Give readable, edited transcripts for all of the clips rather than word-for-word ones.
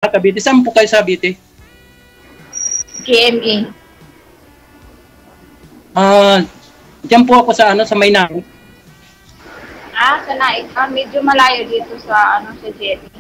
Cavite. Saan po kayo sa Cavite? GMA. Diyan po ako sa sa Maynari. Sa Naik. Medyo malayo dito sa sa GMA.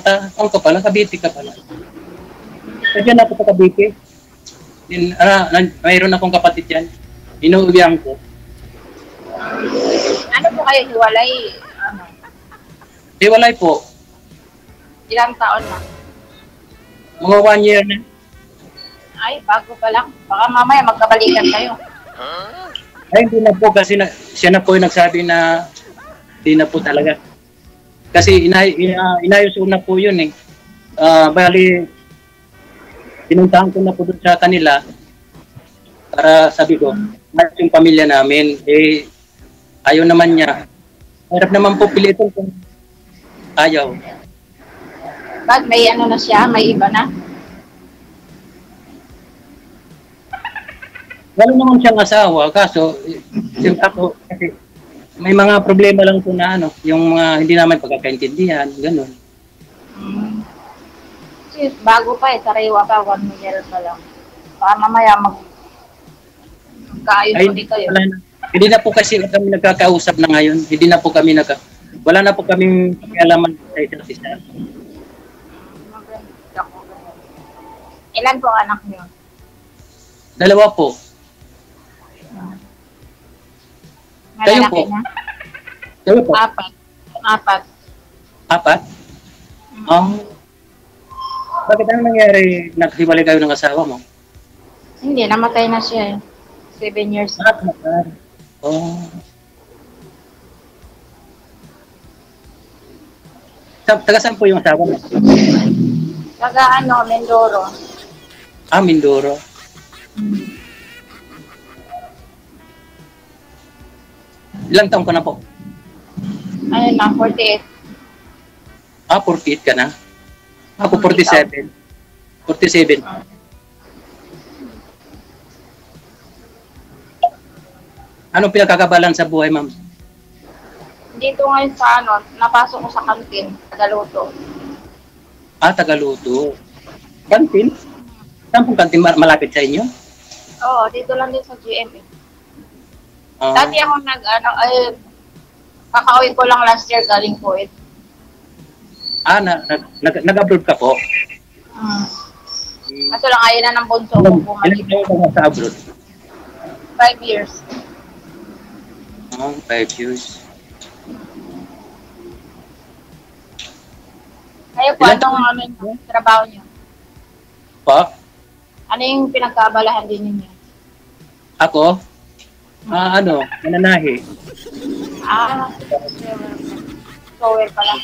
Saan ka pala? Cavite ka pala. So, diyan ako sa Cavite. Mayroon akong kapatid dyan. Inuuwihan ko. Ano po kayo hiwalay? Hiwalay po. Ilang taon na? Mga 1 year na. Ay, bago pa lang. Baka mamaya magkabalikan kayo. Ay, hindi na po kasi siya na po yung nagsabi na hindi na po talaga. Kasi inayos ko na po yun eh. Bali, pinuntahan ko na po doon sa kanila para sabi ko, ayos yung pamilya namin. Eh, ayaw naman niya. Harap naman po pilitin kung ayaw. Bag may na siya? May iba na? Wala naman siyang asawa, kaso yung ako, kasi may mga problema lang po na yung mga hindi naman pagkakaintindihan, gano'n. Kasi bago pa sariwa pa, 1 year pa lang. Baka mamaya magkaayos ulit kayo. Hindi na po kasi kami nagkakausap na ngayon, wala na po kaming pakialaman sa isa't isa. Ilan po anak niyo? 2 po. Kayo po? Kayo po? 4. 4? Bakit ano nangyari? Naghiwalay kayo ng asawa mo? Hindi, namatay na siya 7 years na. Taga saan po yung asawa mo? Taga Mindoro. Mindoro. Ilang taon ka na po? Ayun na, 48. 48 ka na? Ako 47. 47. Anong pinagkakabalan sa buhay, ma'am? Dito ngayon sa napasok ko sa kantin, Tagaluto. Tagaluto. Kantin? Saan pong kantin malapit sa inyo? Oo, dito lang din sa GMA. Dati ako kakauwi ko lang last year galing Kuwait. Nag-abroad ka po? Kaso lang ayaw na ng bunso ko bumalik. Ilan taon ka sa abroad? 5 years. 5 years. Kayo po, anong trabaho niyo? Po? Ano yung pinagkaabalahan din ninyo? Ako? Mananahi. Sower pala.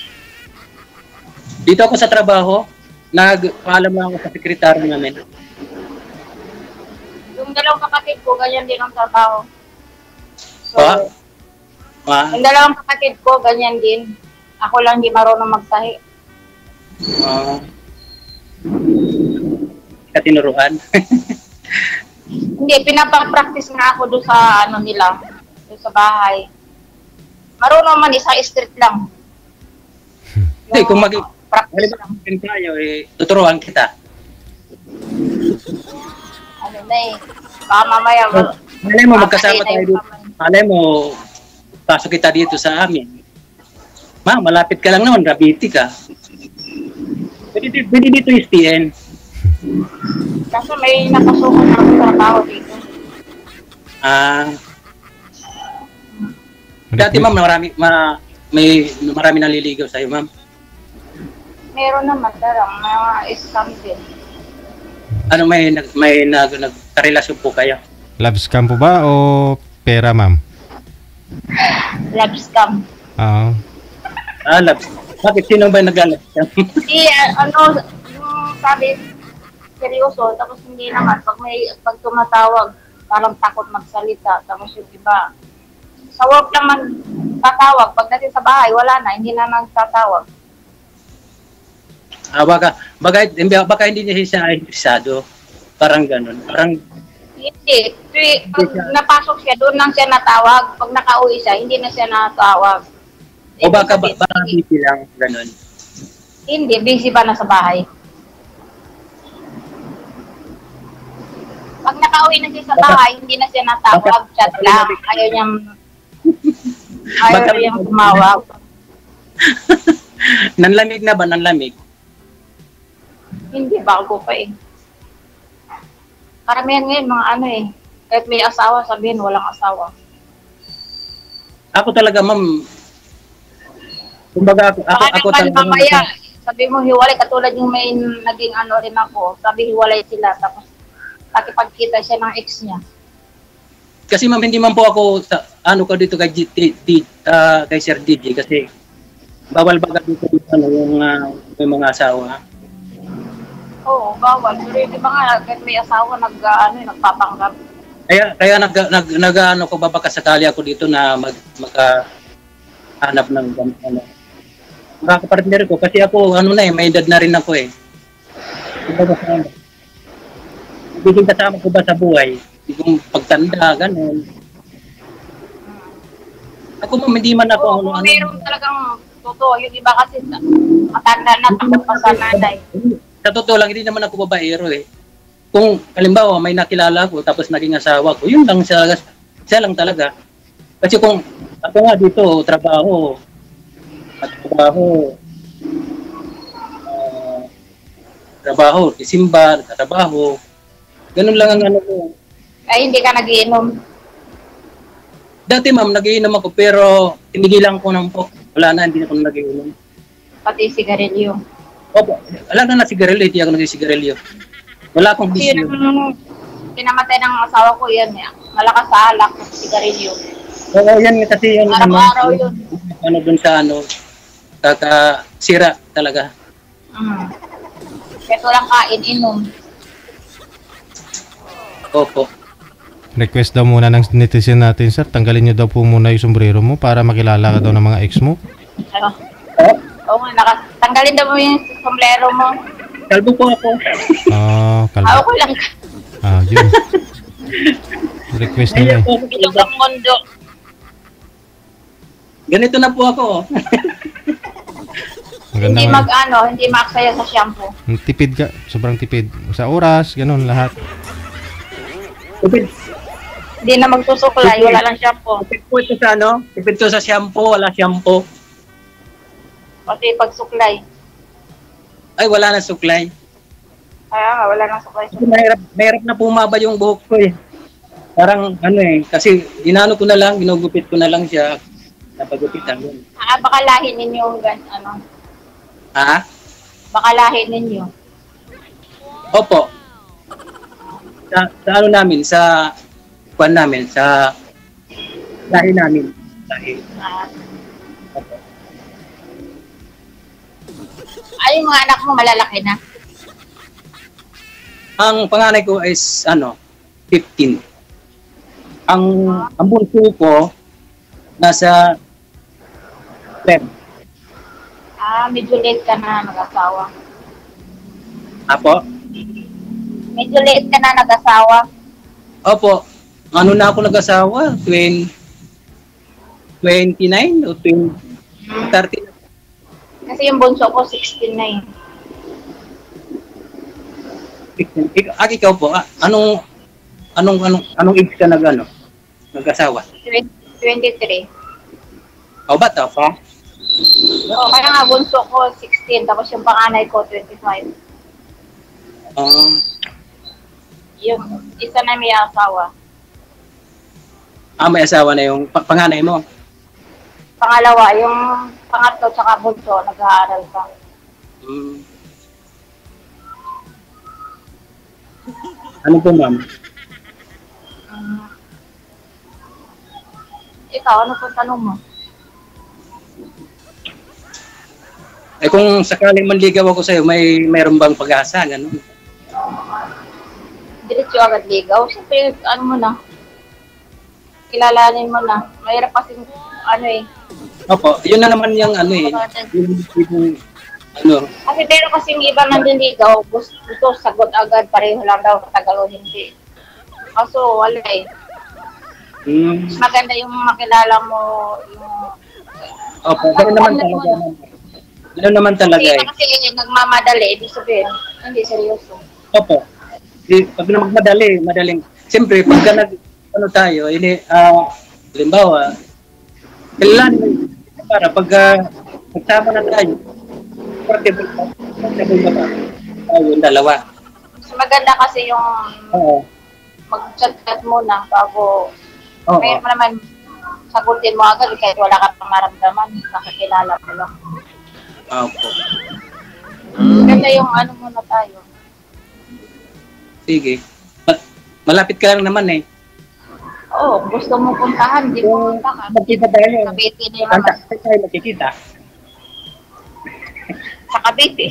Dito ako sa trabaho, nagpaalam lang ako sa sekretaryo namin. Yung 2 kapatid ko, ganyan din ang trabaho. Yung 2 kapatid ko, ganyan din. Ako lang di marunong magtahi. Katinuruan. Hindi, pinapapractice nga ako doon sa nila, doon sa bahay. Marunong man, isang street lang. Hindi, kung practice lang tayo, tuturuan kita. Baka mamaya, malay mo, magkasama tayo dito. Malay mo, pasok kita dito sa amin. Malapit ka lang naman, Cavite ka. Pwede dito STN. Kasi may napasukan na akong trabaho dito. Dati ma'am, marami naliligaw sa'yo, ma'am. Meron naman, mga scam din. May nagkarelasyon po kayo? Love scam po ba o pera, ma'am? Love scam. Love scam. Bakit? Sino ba nag-love scam? Yung sabi, seryoso, tapos hindi naman. Pag tumatawag, parang takot magsalita. Tapos yung iba, sa work naman tatawag. Pagdating sa bahay, wala na. Hindi na nagtatawag. Baka hindi niya siya interesado. Parang ganun. Hindi. Pag napasok siya, doon lang siya natawag. Pag nakauwi siya, hindi na siya natawag. O baka busy lang, ganun. Hindi, busy pa na sa bahay. Pag nakauwi na siya sa bahay, hindi na siya natawag, chat lang. Ayaw niyang tumawag. Nanlamig na ba? Nanlamig? Hindi, bago pa eh. Karamihan ngayon, mga ano eh. Kahit may asawa, sabihin walang asawa. Ako talaga, ma'am. Kumbaga, ako Baka talaga. naman mamaya, sabi mo hiwalay, katulad yung may naging ano rin ako. Sabi hiwalay sila, tapos nakipagkita siya ng ex niya. Kasi ma'am, hindi man po ako ano ko dito kay kay Sir DJ kasi bawal baga dito yung may mga asawa. Oo, bawal. Pero di ba nga, kahit may asawa, nagpapanggap. Kaya nag ano ko baka sakali ako dito na makahanap ng ano. Makakapartner ko kasi ako may edad na rin ako eh. Biging kasama ko ba sa buhay? Yung pagtanda, ganun. Ako ma'am, hindi man ako Oo, meron talagang totoo. Yung iba kasi matanda na, takot pa sa nanay. Sa totoo lang, hindi naman ako babaero eh. Kung halimbawa may nakilala ko tapos naging asawa ko, yun lang siya lang talaga. Kasi kung ako nga dito, trabaho, isimba, trabaho, ganun lang ang ano ko. Ay, hindi ka nagiinom. Dati ma'am, nagiinom ako pero tinigilan ko nang po. Wala na, hindi na ako nagiinom. Pati sigarilyo. Opo, wala na sigarilyo, hindi ako nagsigarilyo. Wala akong Kasi bisyo. yung kinamatay ng asawa ko yan, malakas sa alak, sigarilyo. Oo, yan kasi yan. Araw-araw yun. Ano dun sa kakasira talaga. Kaya lang kain, inom. Opo. Request daw muna ng netizen natin, sir. Tanggalin niyo daw po muna yung sombrero mo para makilala ka daw ng mga ex mo. Ano? Oo nga, tanggalin daw mo yung sombrero mo. Kalbo po ako. Kalbo. Okay lang. Yun. Request nila eh. Ilog ang mundo. Ganito na po ako. Maganda Hindi nga. hindi maaksaya sa shampoo. Tipid ka. Sobrang tipid. Sa oras, ganun lahat. Tipid. Hindi na magsusuklay, wala lang shampoo. Tipid po ito sa Tipid to sa shampoo, wala shampoo. Pati pagsuklay. Ay, wala na suklay. Kaya nga, wala nang suklay. Kasi mahirap na pumaba yung buhok ko eh. Parang kasi ko na lang, ginugupit ko na lang siya. Napagupitan yun. Baka lahi ninyo Ha? Baka lahi ninyo. Opo. Sa ano namin, sa kwan namin, sa lahi namin. Lahi. Opo. Ay, yung mga anak mo malalaki na. Ang panganay ko is 15. Ang bunso ko nasa 12. Medyo late ka na nag-asawa. Apo? Medyo late ka na nag-asawa. Opo. Ano na ako nag-asawa? 29 o 30? Kasi yung bunso ko 16 na eh. Ikaw po, anong age ka nag-asawa? 23. O, bata pa? Oo, kaya nga bunso ko 16, tapos yung panganay ko 25. Yung isa na may asawa. May asawa na yung panganay mo? Pangalawa, yung pangatlo tsaka bunso, nag-aaral pa. Ano po, ma'am? Ikaw, ano po tanong mo? Kung sakaling manligaw ako sa'yo, mayroon bang pag-asa? Ganun. Diretso agad ligaw. Siyempre, mo na. Kilalanin mo na. Mahirap kasi, Opo, yun na naman yung Kasi pero kasi yung iba nanliligaw, gusto sagot agad, pareho lang daw katagal o hindi. Kaso wala eh. Maganda yung makilala mo, yung... Opo, ganun naman talaga. Ano naman talaga Hindi eh. na kasi nagmamadali, ibig sabihin, hindi seryoso. Opo. Pag na magmadali, madaling. Siyempre, pagka ano tayo, halimbawa, kailan para pagka nagsama na tayo, portable ba tayo yung dalawa. Mas maganda kasi yung Oo. mag-chat-chat muna bago, Oo. kaya mo naman sagutin mo agad kahit wala ka pang maramdaman, nakakilala mo lang. Opo. Ganda yung ano muna tayo. Sige. Malapit ka lang naman eh. Oo, gusto mo puntahan, di mo punta ka. Magkita tayo. Cavite na yung naman. Saan tayo magkikita? Sa Cavite.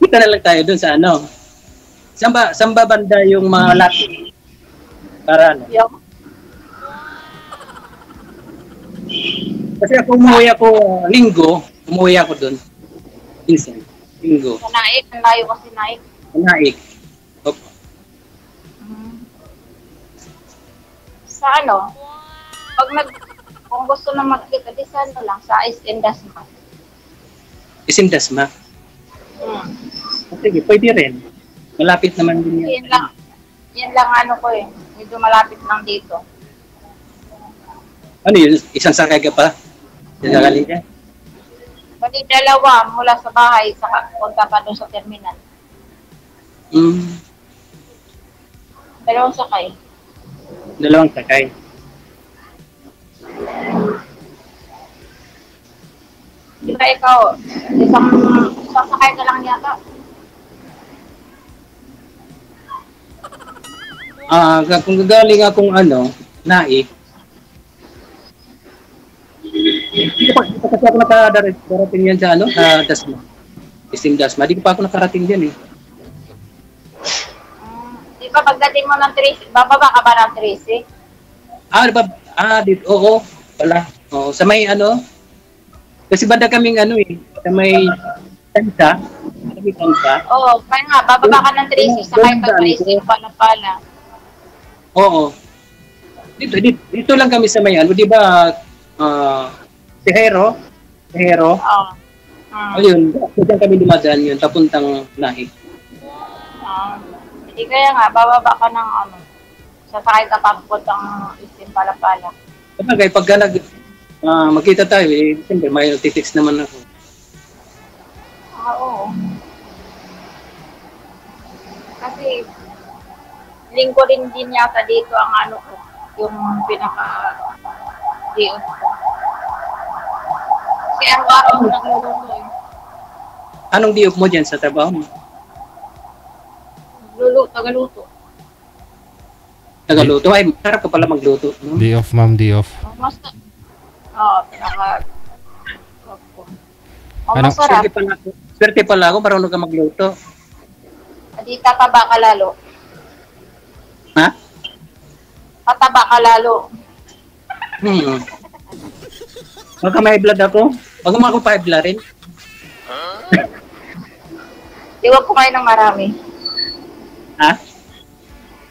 Kita na lang tayo dun sa ano. Saan ba banda yung mga lapit? Para ano? Yung, Kasi ako umuwi ako dun. Minsan. Linggo. sa Naik, ang layo kasi Naik. Naik. Opo. Sa ano, kung gusto na magkita, di sa ano lang, sa Ice and Dasma. Isim Dasma. Sige, pwede rin. Malapit naman din yan. Yan lang ano ko eh. Medyo malapit lang dito. Ano yun? Isang sakay ka pa? Sasakali ka? Pati dalawa mula sa bahay, saka punta pa doon sa terminal. Dalawang sakay. Dalawang sakay. Di ba ikaw, isang sakay ka lang yata? Kung gagaling akong Naik, hindi pa kasi ako nakadarating yan sa Dasma. Isim Dasma. Di pa ako nakarating dyan eh. Di ba pagdating mo ng 13, bababa ka ba ng 13? Diba? Dito. Oo. Pala. Oo. Sa may kasi banda kaming sa may Tansa. Sa may Tansa. Oo, kaya nga, bababa ka ng 13, sakay ka pa isip pala. Oo. Dito lang kami sa may di ba? Tehero. Oo. Ayun. Diyan kami dumadaan yun. Papuntang Naik. Hindi kaya nga, bababa ka ng sasakay ka papuntang isip pala. Kapag pagka magkita tayo, siyempre may nagtitext naman ako. Oo. Kasi, linggo rin din yata dito ang ko, yung pinaka-day off ko. Kasi araw-araw ako nagluluto eh. Anong diop mo dyan sa trabaho mo? Tagaluto. Tagaluto? Ay, harap ka pala magluto. No? Day off, ma'am, day off. Basta, pinaka-off ko. Anong- Masarap. Swerte pala ako, marunong ka magluto. Di tataba ka lalo. Ha? Tataba ka lalo. Baka may blood ako. Baka mo ako pa-blood rin. Di wag kumain ng marami. Ha?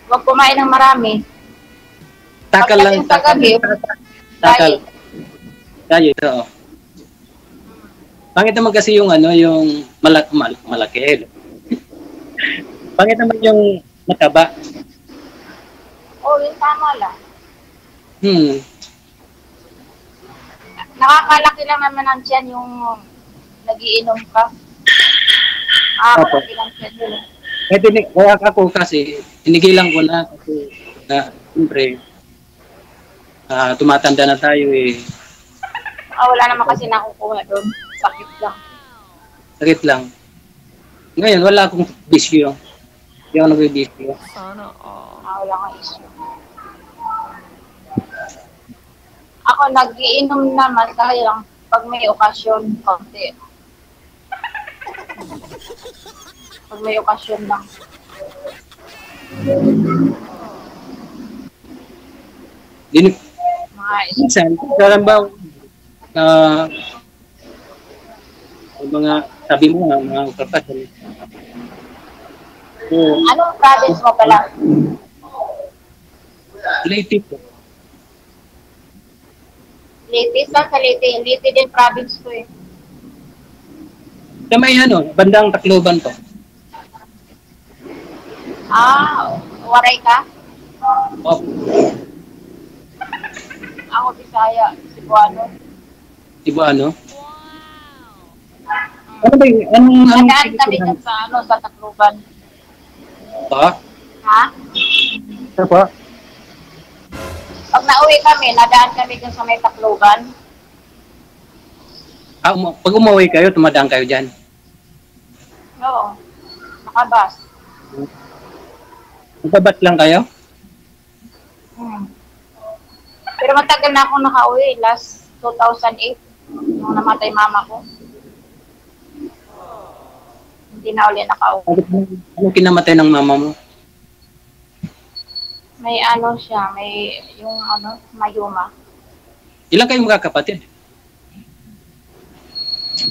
Wag kumain ng marami. Takal lang. Pagdating sa gabi, Takal. diet. Diet, oo. Pangit naman kasi yung yung malaki. Pangit naman yung mataba. Oo, yung tama lang. Nakakalaki lang naman ang tiyan yung nagiinom ka. Nakakalaki lang tiyan yun. Kaya ako kasi, tinigilan ko na kasi, siyempre, tumatanda na tayo eh. Wala naman kasi nakukuha doon. Sakit lang. Sakit lang. Ngayon, wala akong bisyo. Hindi ako nag-bisyo. Wala kang issue. Ako, nag-iinom naman dahil lang pag may okasyon, konti. Pag may okasyon lang. Minsan, kalambaw, yung mga sabi mo mga kapatid. Anong province mo pala? Leyte po. Leyte? Saan sa Leyte? Leyte din province ko eh. Sa may ano, bandang Tacloban po. Waray ka? Oh, Ako, Bisaya, Cebuano. diba ano? Ano ba yung, anong Nadaan kami dyan sa Tacloban. Pa? Ha? Ano pa? Pag nauwi kami, nadaan kami dyan sa may Tacloban. Pag umuwi kayo, tumadaan kayo dyan. Oo. Nakabas. Magbabat lang kayo? Pero matagal na akong nakauwi. Last 2008. Nung namatay mama ko. Hindi na ulit nakauwi. Ano kinamatay ng mama mo? May ano siya, may yung mayuma. Ilan kayong magkakapatid? 6.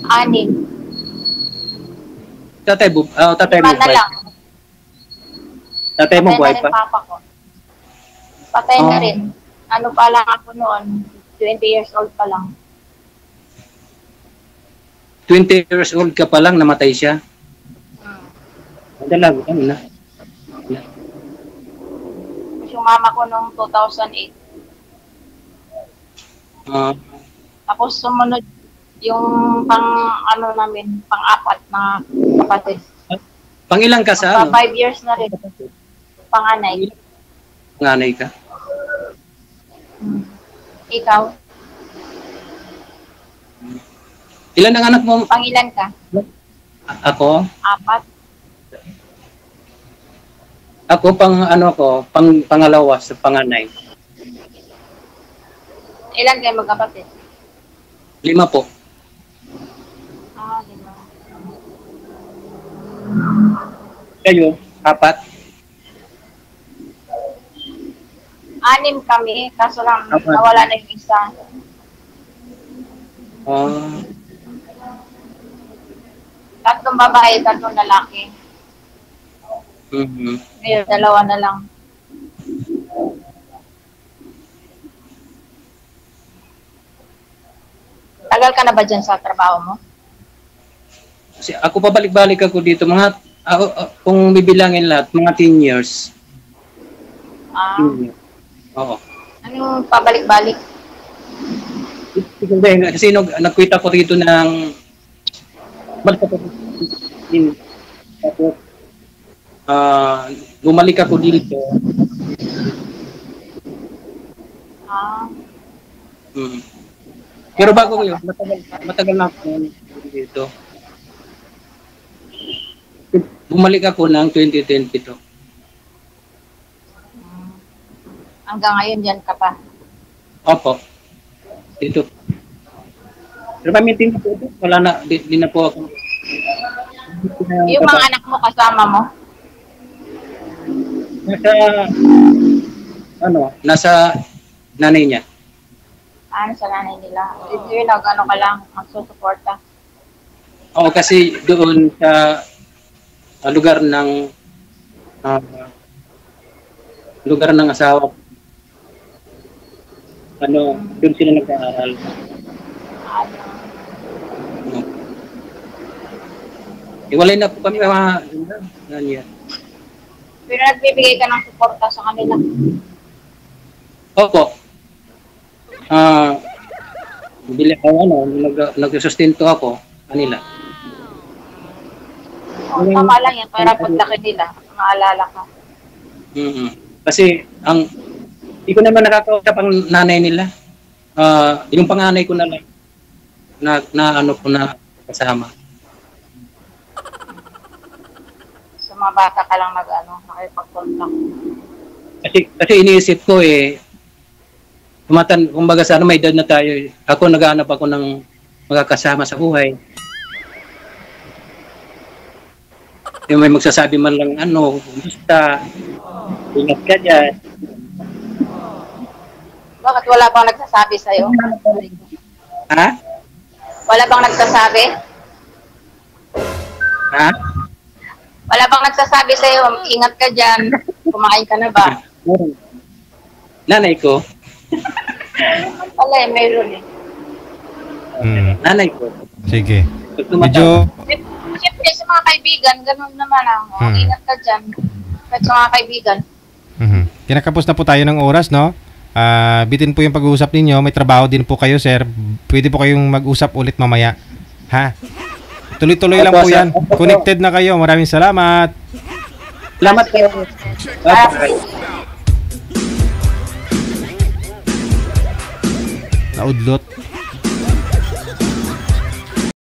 Tatay mo Lima na buhay lang. pa? Tatay mo Patay buhay na rin pa? papa ko. Patay na rin. Ano pa lang ako noon, 20 years old pa lang. 20 years old ka pa lang, namatay siya. Dalaga, ano na? Tapos yung mama ko noong 2008. Tapos sumunod yung pang-apat na kapatid. Pangilang ka sa ano? 5 years na rin. Panganay. Panganay ka? Ikaw? Ilan ang anak mo? Pangilan ka? Ako? 4? Ako pangalawa sa panganay. Ilan kayo magkapatid? 5 po. 5. Kayo? 4? 6 kami, kaso lang 4. nawala na yung isa. Tatlong babae, 3 lalaki. Ngayon, 2 na lang. Tagal ka na ba dyan sa trabaho mo? Kasi ako pabalik-balik ako dito, kung bibilangin lahat, mga 10 years. 10 years. Oo. Anong pabalik-balik? Kasi nag-quit ako dito ng tapos bumalik ako dito. Pero bago ko yun, matagal na ako dito. Bumalik ako ng 2022. Hanggang ngayon dyan ka pa? Opo. Dito. Pero pamitin ko ito, wala na, di na po ako. Yung mga anak mo kasama mo? Nasa nanay niya. Sa nanay nila. Yun, ano ka lang, magsusuporta. Oo, kasi doon sa lugar ng asawa ko, doon sila nag-aaral. Iwalay na po kami mga Pero nagbibigay ka ng suporta sa kanila. Opo. Bili ako nag-sustento ako kanila. Tama lang yan, para paglaki nila, maalala ka. Kasi hindi ko naman nakakausap ang nanay nila. Yung panganay ko na lang na kasama. Sa mga bata ka lang nakipag-contact. Kasi iniisip ko kumbaga sana may edad na tayo. Ako naghahanap ako ng magkakasama sa buhay. Yung may magsasabi man lang kumusta, ingat ka dyan. Bakit wala bang nagsasabi sa'yo? Ha? Wala bang nagsasabi? Ha? Wala bang nagsasabi sa'yo, ingat ka dyan, kumain ka na ba? Nanay ko. Wala mayroon Nanay ko. Sige. Medyo Siyempre, sa mga kaibigan, ganun naman ang ingat ka dyan. Kahit sa mga kaibigan. Kinakapos na po tayo ng oras, no? Bitin po yung pag-uusap ninyo. May trabaho din po kayo, sir. Pwede po kayong mag-usap ulit mamaya. Ha? Tuloy-tuloy lang po yan. Connected na kayo. Maraming salamat. Salamat kayo. Naudlot.